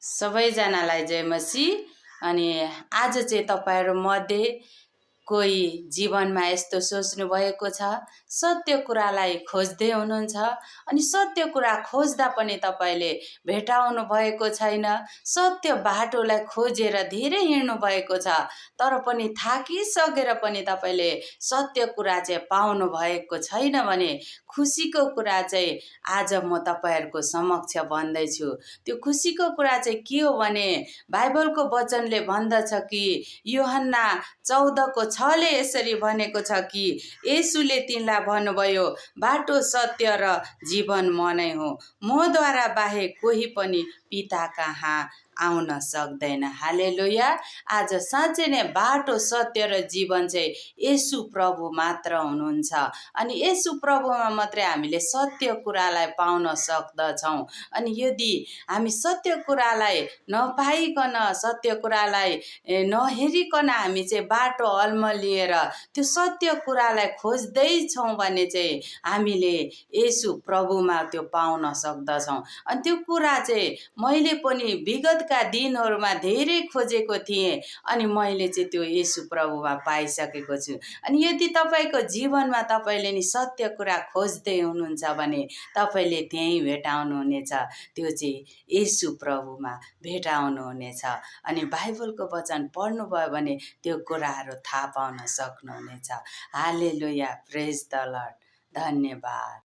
सबैजनालाई जय मसीह। अनि आज चाहिँ तपाईहरु मध्ये कोही जीवनमा यस्तो सोच्नु भएको छ, सत्य कुरालाई खोज्दै हुनुहुन्छ अनि सत्य कुरा खोज्दा पनि तपाईले भेटाउनु भएको छैन। सत्य बाटोलाई खोजेर धेरै हिँड्नु भएको छ, तर पनि थाकिसकेर पनि तपाईले सत्य कुरा चाहिँ पाउनु भएको छैन भने खुसीको कुरा चाहिँ आज म तपाईहरुको समक्ष भन्दै छु। त्यो खुसीको कुरा चाहिँ के हो भने बाइबलको वचनले भन्दछ कि यूहन्ना 14 को 6 ले यसरी भनेको छ कि येशूले तिनलाई भन्नुभयो, बाटो सत्य र जीवन म नै हुँ, मद्वारा बाहेक कोही पनि पिता कहाँ आउन सक्दैन। हालेलुया। आज साँच्चै नै बाटो सत्य र जीवन चाहिँ येशू प्रभु मात्र हुनुहुन्छ अनि येशू प्रभुमा मात्रै हामीले सत्य कुरालाई पाउन सक्दछौं। अनि यदि हामी सत्य कुरालाई नपाइकन, सत्य कुरालाई नहेरिकन हामी चाहिँ बाटो अल्मलिएर त्यो सत्य कुरालाई खोज्दै छौं भने चाहिँ हामीले येशू प्रभुमा त्यो पाउन सक्दछौं। अनि त्यो कुरा चाहिँ मैले पनि विगतका दिनहरुमा धेरै खोजेको थिएँ अनि मैले चाहिँ त्यो येशू प्रभुमा पाइसकेको छु। अनि यदि तपाईको जीवनमा तपाईले नि सत्य कुरा खोज्दै हुनुहुन्छ भने तपाईले त्यही भेटाउनु हुनेछ, त्यो चाहिँ येशू प्रभुमा भेटाउनु हुनेछ। अनि बाइबलको वचन पढ्नुभयो भने त्यो कुराहरु थाहा पाउन सक्नुहुनेछ। हालेलुया, प्रेज द लर्ड। धन्यवाद।